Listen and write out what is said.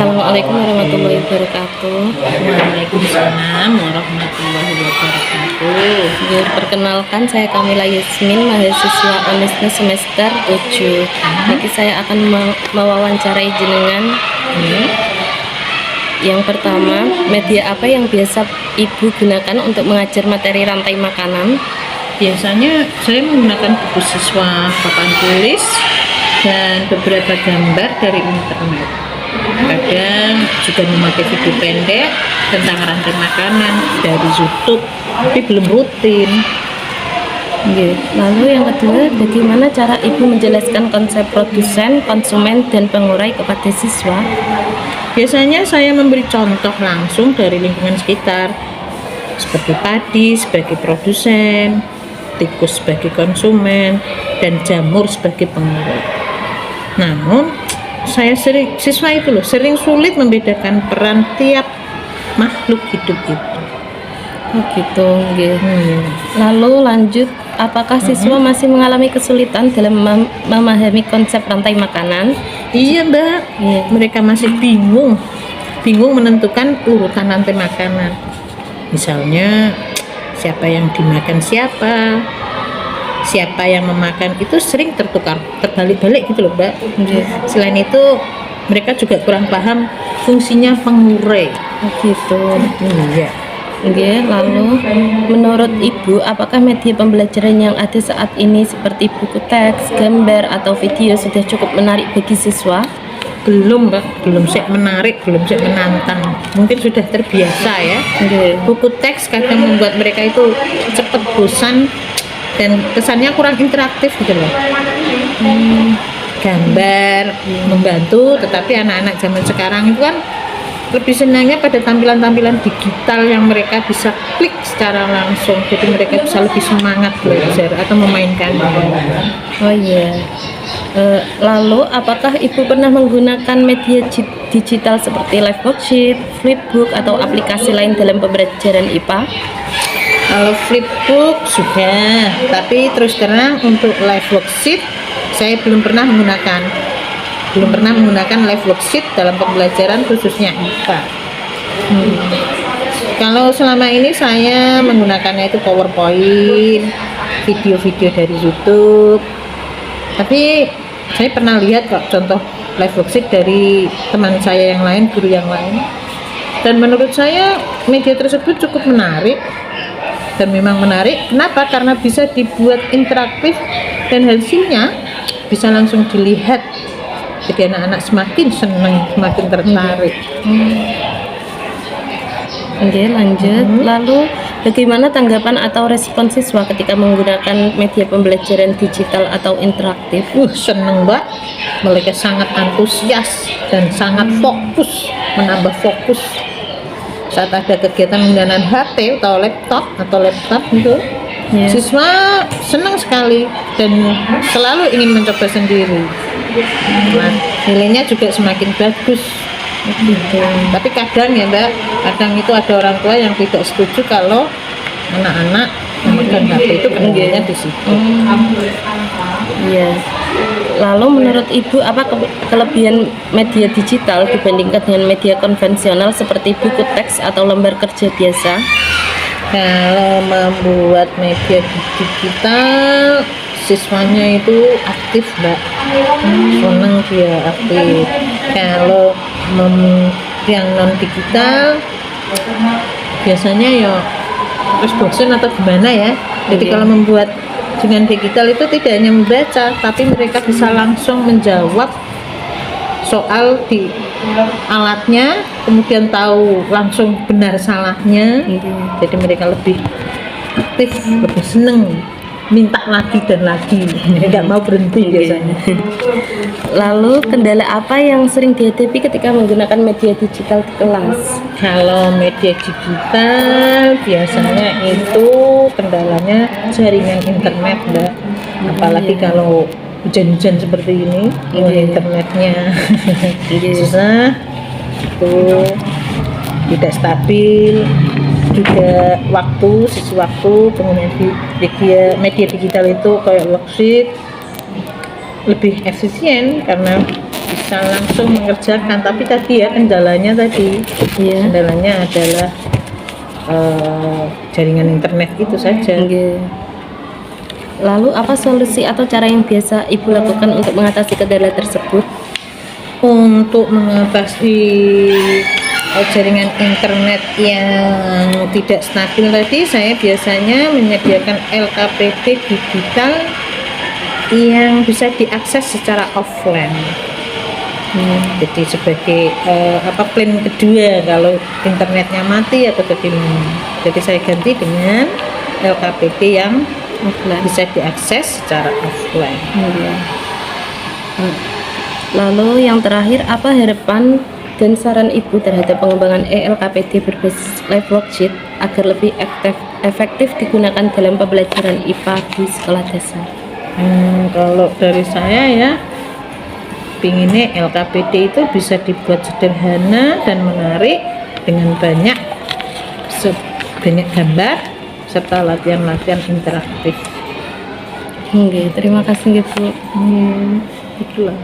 Assalamualaikum warahmatullahi wabarakatuh. Waalaikumsalam warahmatullahi wabarakatuh. Ya, perkenalkan saya Kamila Yasmin, mahasiswa UNISNU semester 7. Jadi saya akan mewawancarai jenengan. Yang pertama, media apa yang biasa Ibu gunakan untuk mengajar materi rantai makanan? Biasanya saya menggunakan buku siswa, papan tulis, dan beberapa gambar dari internet. Kadang juga memakai video pendek tentang rantai makanan dari YouTube, tapi belum rutin. Oke. Lalu yang kedua, bagaimana cara Ibu menjelaskan konsep produsen, konsumen, dan pengurai kepada siswa? Biasanya saya memberi contoh langsung dari lingkungan sekitar, seperti padi sebagai produsen, tikus sebagai konsumen, dan jamur sebagai pengurai. Namun, siswa itu sering sulit membedakan peran tiap makhluk hidup itu. Oh gitu, nggih. Lalu lanjut, apakah siswa masih mengalami kesulitan dalam memahami konsep rantai makanan? Iya Mbak, mereka masih bingung menentukan urutan rantai makanan. Misalnya, siapa yang dimakan siapa yang memakan, itu sering terbalik-balik gitu loh Mbak. Selain itu, mereka juga kurang paham fungsinya pengurai. Oh gitu. Iya. Oke, lalu menurut Ibu, apakah media pembelajaran yang ada saat ini seperti buku teks, gambar, atau video sudah cukup menarik bagi siswa? Belum Mbak, belum sih menarik, belum sih menantang. Mungkin sudah terbiasa ya. Buku teks kadang membuat mereka itu cepat bosan dan kesannya kurang interaktif gitu loh. Gambar membantu, tetapi anak-anak zaman sekarang itu kan lebih senangnya pada tampilan-tampilan digital yang mereka bisa klik secara langsung, jadi mereka bisa lebih semangat belajar atau memainkan. Oh iya. Lalu apakah Ibu pernah menggunakan media digital seperti live worksheet, flipbook, atau aplikasi lain dalam pembelajaran IPA? Kalau flipbook sudah, tapi terus terang untuk live worksheet saya belum pernah menggunakan live worksheet dalam pembelajaran khususnya IPA. Kalau selama ini saya menggunakannya itu PowerPoint, video-video dari YouTube. Tapi saya pernah lihat kok contoh live worksheet dari teman saya yang lain, guru yang lain. Dan menurut saya media tersebut cukup menarik. Dan memang menarik, kenapa? Karena bisa dibuat interaktif dan hasilnya bisa langsung dilihat. Jadi anak-anak semakin senang, semakin tertarik. Oke, lanjut. Lalu bagaimana tanggapan atau respon siswa ketika menggunakan media pembelajaran digital atau interaktif? Seneng Mbak. Mereka sangat antusias dan sangat fokus, menambah fokus saat ada kegiatan menggunakan HP atau laptop itu. Siswa senang sekali dan selalu ingin mencoba sendiri. Nah, nilainya juga semakin bagus. Tapi kadang ya Mbak, kadang itu ada orang tua yang tidak setuju kalau anak-anak memegang HP itu kemudiannya di situ. Iya. Lalu menurut Ibu, apa kelebihan media digital dibandingkan dengan media konvensional seperti buku teks atau lembar kerja biasa? Kalau membuat media digital, siswanya itu aktif Mbak, senang dia aktif. Kalau yang non digital biasanya ya terus bosan atau gimana ya. Jadi kalau membuat dengan digital itu tidak hanya membaca, tapi mereka bisa langsung menjawab soal di alatnya, kemudian tahu langsung benar salahnya. Jadi mereka lebih aktif, lebih seneng, minta lagi dan lagi, nggak mau berhenti biasanya. Lalu kendala apa yang sering dihadapi ketika menggunakan media digital di kelas? Kalau media digital biasanya itu kendalanya jaringan internet Mbak. Apalagi kalau hujan-hujan seperti ini, internetnya susah, itu tidak stabil. Juga sisi waktu penggunaan media digital itu kayak worksheet lebih efisien karena bisa langsung mengerjakan. Tapi tadi ya kendalanya Iya. adalah jaringan internet itu saja. Nggih. Lalu apa solusi atau cara yang biasa Ibu lakukan untuk mengatasi kendala tersebut? Untuk mengatasi jaringan internet yang tidak stabil tadi, saya biasanya menyediakan LKPD digital yang bisa diakses secara offline. Jadi sebagai plan kedua kalau internetnya mati atau bagaimana. Jadi saya ganti dengan LKPD yang Offline. bisa diakses secara offline. Iya. Lalu yang terakhir, apa harapan dan saran Ibu terhadap pengembangan LKPD berbasis live worksheet agar lebih efektif digunakan dalam pembelajaran IPA di sekolah dasar? Kalau dari saya ya, pinginnya LKPD itu bisa dibuat sederhana dan menarik dengan banyak gambar serta latihan-latihan interaktif. Oke, terima kasih Bu. Itulah.